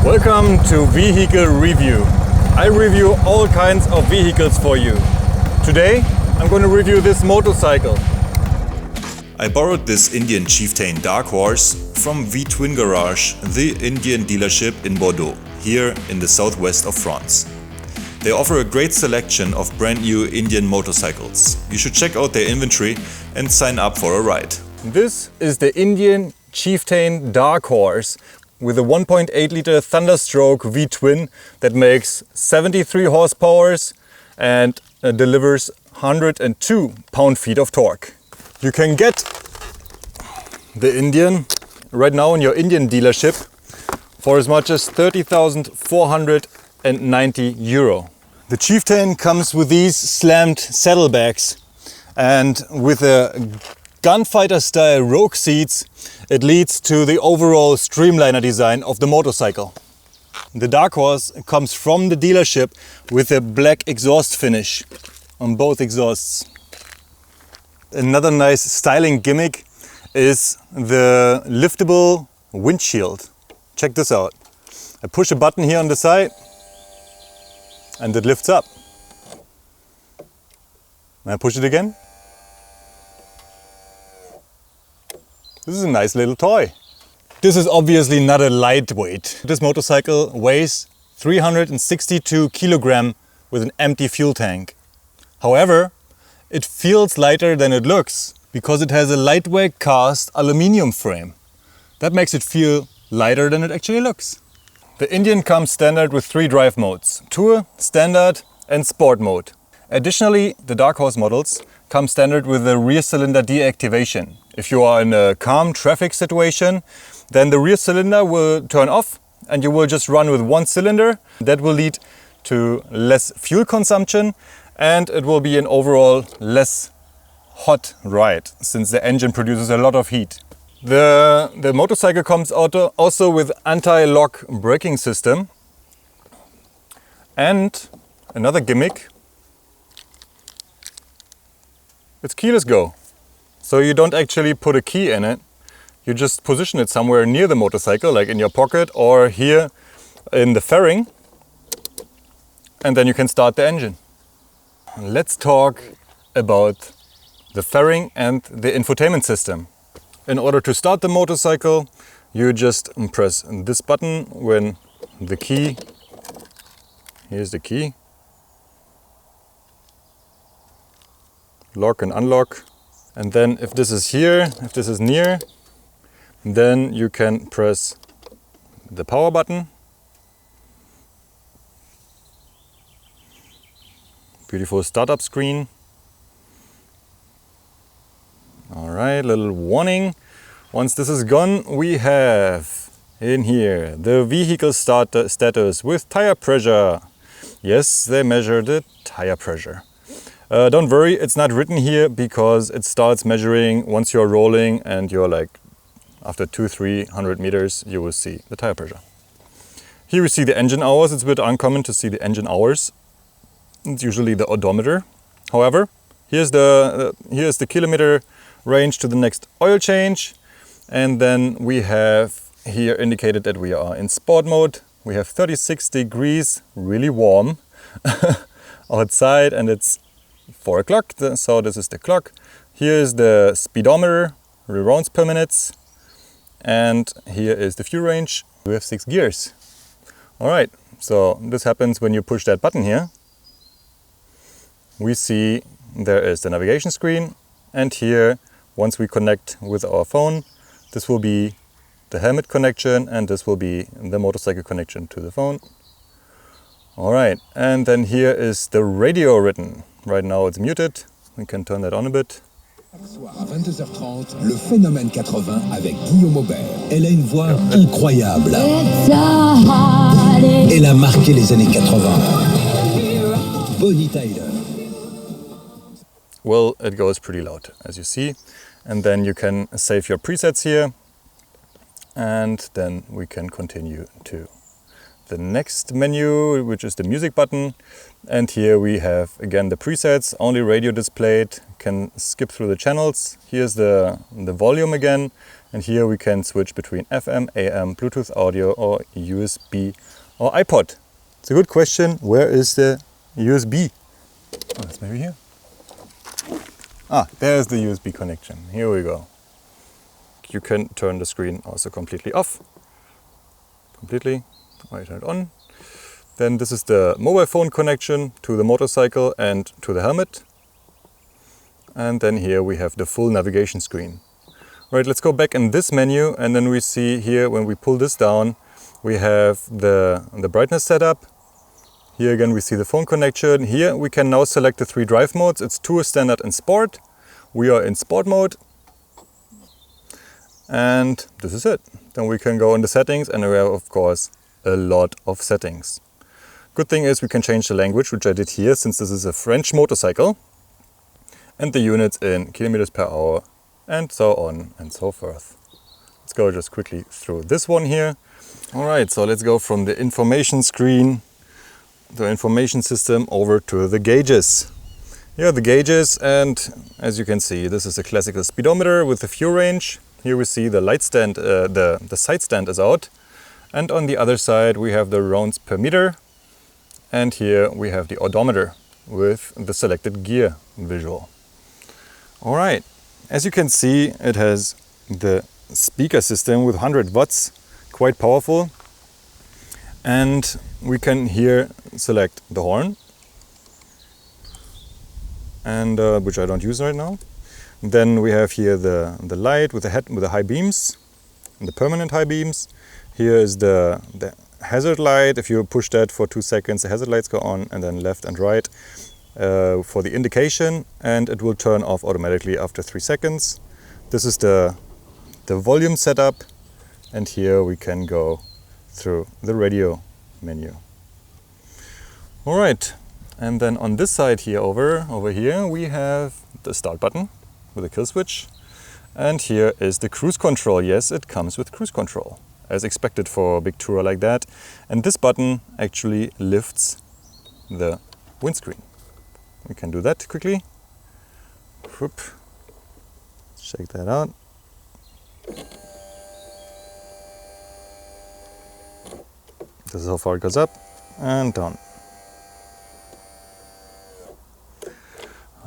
Welcome to Vehicle Review. I review all kinds of vehicles for you. Today I'm going to review this motorcycle. I borrowed this Indian Chieftain Dark Horse from V-Twin Garage, the Indian dealership in Bordeaux, here in the southwest of France. They offer a great selection of brand new Indian motorcycles. You should check out their inventory and sign up for a ride. This is the Indian Chieftain Dark Horse with a 1.8 liter Thunderstroke V-Twin that makes 73 horsepower and delivers 102 pound-feet of torque. You can get the Indian right now in your Indian dealership for as much as 30,490 euro. The Chieftain comes with these slammed saddlebags, and with a gunfighter style rogue seats, it leads to the overall streamliner design of the motorcycle. The Dark Horse comes from the dealership with a black exhaust finish on both exhausts. Another nice styling gimmick is the liftable windshield. Check this out. I push a button here on the side and it lifts up. And I push it again. This is a nice little toy. This is obviously not a lightweight. This motorcycle weighs 362 kilograms with an empty fuel tank. However, it feels lighter than it looks because it has a lightweight cast aluminium frame. That makes it feel lighter than it actually looks. The Indian comes standard with 3 drive modes: Tour, Standard and Sport mode. Additionally, the Dark Horse models come standard with the rear cylinder deactivation. If you are in a calm traffic situation, then the rear cylinder will turn off and you will just run with one cylinder. That will lead to less fuel consumption and it will be an overall less hot ride since the engine produces a lot of heat. The motorcycle comes also with anti-lock braking system, and another gimmick, it's keyless go. So you don't actually put a key in it, you just position it somewhere near the motorcycle, like in your pocket or here in the fairing, and then you can start the engine. Let's talk about the fairing and the infotainment system. In order to start the motorcycle, you just press this button when the key, here's the key, lock and unlock. And then if this is here, if this is near, then you can press the power button. Beautiful startup screen. Alright, little warning. Once this is gone, we have in here the vehicle status with tire pressure. Yes, they measure the tire pressure. Don't worry, it's not written here because it starts measuring once you're rolling and you're like after 200-300 meters you will see the tire pressure. Here we see the engine hours. It's a bit uncommon to see the engine hours. It's usually the odometer. However, here's the kilometer range to the next oil change, and then we have here indicated that we are in sport mode. We have 36 degrees, really warm outside, and it's 4 o'clock, so this is the clock. Here's the speedometer, the rounds per minute, and here is the fuel range. We have 6 gears. Alright, so this happens when you push that button here. We see there is the navigation screen, and here, once we connect with our phone, this will be the helmet connection and this will be the motorcycle connection to the phone. Alright, and then here is the radio written. Right now it's muted. We can turn that on a bit. Soir à 22h30, le phénomène 80 avec Guillaume Aubert. Elle a une voix incroyable. Elle a marqué les années 80. Bonnie Tyler. Well, it goes pretty loud, as you see. And then you can save your presets here. And then we can continue to the next menu, which is the music button. And here we have again the presets, only radio displayed, can skip through the channels. Here's the volume again, and here we can switch between FM, AM, Bluetooth audio or USB or iPod. It's a good question, where is the USB? Oh, it's maybe here. Ah, there's the USB connection, here we go. You can turn the screen also completely off. Completely, or you turn it on. Then this is the mobile phone connection to the motorcycle and to the helmet. And then here we have the full navigation screen. Right, let's go back in this menu, and then we see here when we pull this down, we have the brightness setup. Here again we see the phone connection. Here we can now select the 3 drive modes. It's Tour, Standard and Sport. We are in Sport mode. And this is it. Then we can go in the settings, and we have of course a lot of settings. Good thing is we can change the language, which I did here since this is a French motorcycle. And the units in kilometers per hour and so on and so forth. Let's go just quickly through this one here. Alright, so let's go from the information screen, the information system, over to the gauges. Here are the gauges, and as you can see, this is a classical speedometer with the fuel range. Here we see the light stand, the side stand is out. And on the other side we have the rounds per meter. And here we have the odometer with the selected gear visual. Alright, as you can see, it has the speaker system with 100 watts, quite powerful. And we can here select the horn, and which I don't use right now. Then we have here the light with the high beams, the permanent high beams. Here is the hazard light. If you push that for 2 seconds, the hazard lights go on, and then left and right for the indication, and it will turn off automatically after 3 seconds. This is the volume setup, and here we can go through the radio menu. All right, and then on this side here, over here, we have the start button with a kill switch, and here is the cruise control. Yes, it comes with cruise control, as expected for a big tourer like that. And this button actually lifts the windscreen. We can do that quickly. Whoop. Check that out. This is how far it goes up and down.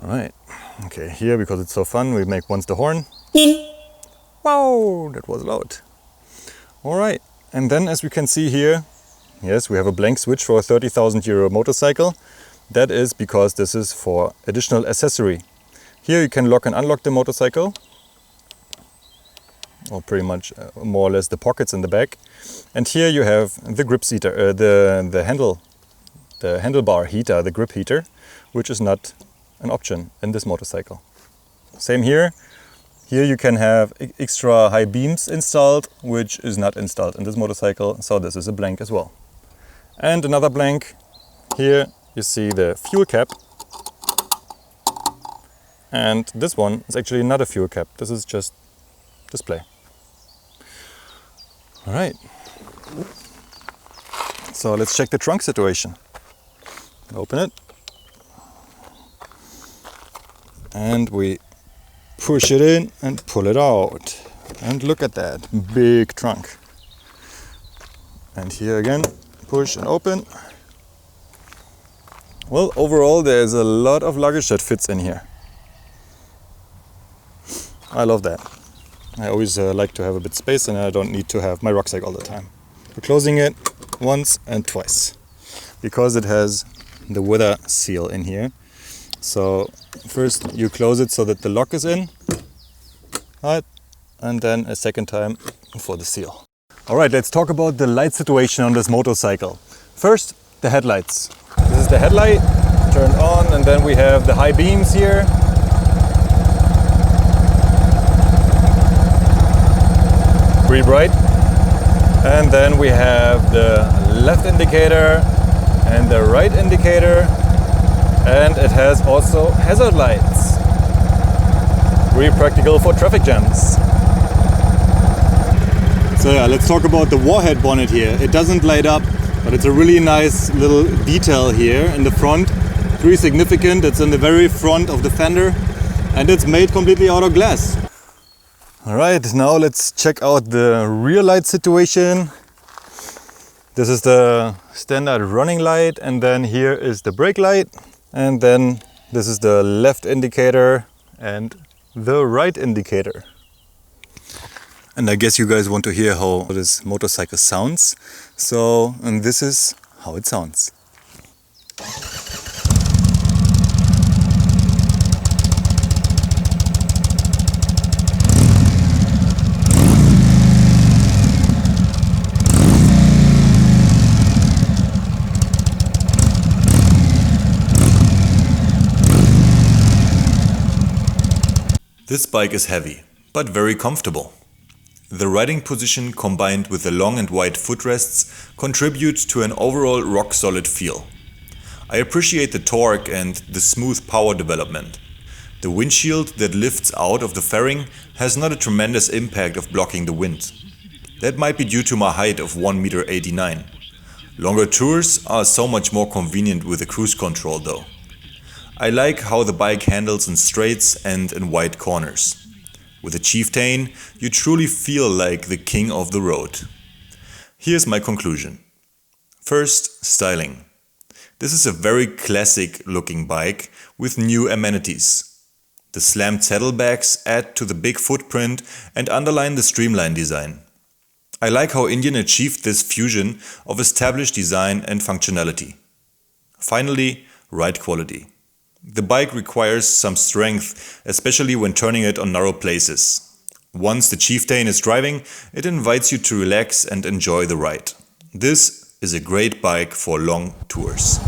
Alright, okay, here, because it's so fun, we make once the horn. Wow, that was loud. Alright, and then as we can see here, yes, we have a blank switch for a 30,000 euro motorcycle. That is because this is for additional accessory. Here you can lock and unlock the motorcycle, or pretty much more or less the pockets in the back. And here you have the grip seater, the handlebar heater, the grip heater, which is not an option in this motorcycle. Same here. Here you can have extra high beams installed, which is not installed in this motorcycle, so this is a blank as well. And another blank. Here you see the fuel cap. And this one is actually not a fuel cap, this is just display. Alright, so let's check the trunk situation. Open it. And we push it in and pull it out. And look at that, big trunk. And here again, push and open. Well, overall there's a lot of luggage that fits in here. I love that. I always like to have a bit of space, and I don't need to have my rucksack all the time. We're closing it once and twice because it has the weather seal in here. So first you close it so that the lock is in, right, and then a second time for the seal. Alright, let's talk about the light situation on this motorcycle. First, the headlights. This is the headlight, turned on, and then we have the high beams here. Pretty bright. And then we have the left indicator and the right indicator. And it has also hazard lights. Really practical for traffic jams. So yeah, let's talk about the warhead bonnet here. It doesn't light up But it's a really nice little detail here in the front. It's really significant. It's in the very front of the fender and it's made completely out of glass. Alright, now let's check out the rear light situation. This is the standard running light, and then here is the brake light, and then this is the left indicator and the right indicator. And I guess you guys want to hear how this motorcycle sounds. So, and this is how it sounds. This bike is heavy, but very comfortable. The riding position combined with the long and wide footrests contribute to an overall rock-solid feel. I appreciate the torque and the smooth power development. The windshield that lifts out of the fairing has not a tremendous impact of blocking the wind. That might be due to my height of 1,89 m. Longer tours are so much more convenient with the cruise control though. I like how the bike handles in straights and in wide corners. With the Chieftain, you truly feel like the king of the road. Here's my conclusion. First, styling. This is a very classic looking bike with new amenities. The slammed saddlebags add to the big footprint and underline the streamlined design. I like how Indian achieved this fusion of established design and functionality. Finally, ride quality. The bike requires some strength, especially when turning it on narrow places. Once the Chieftain is driving, it invites you to relax and enjoy the ride. This is a great bike for long tours.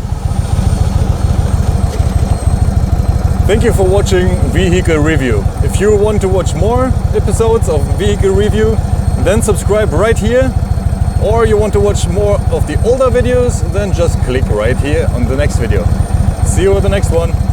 Thank you for watching Vehicle Review. If you want to watch more episodes of Vehicle Review, then subscribe right here. Or you want to watch more of the older videos, then just click right here on the next video. See you in the next one.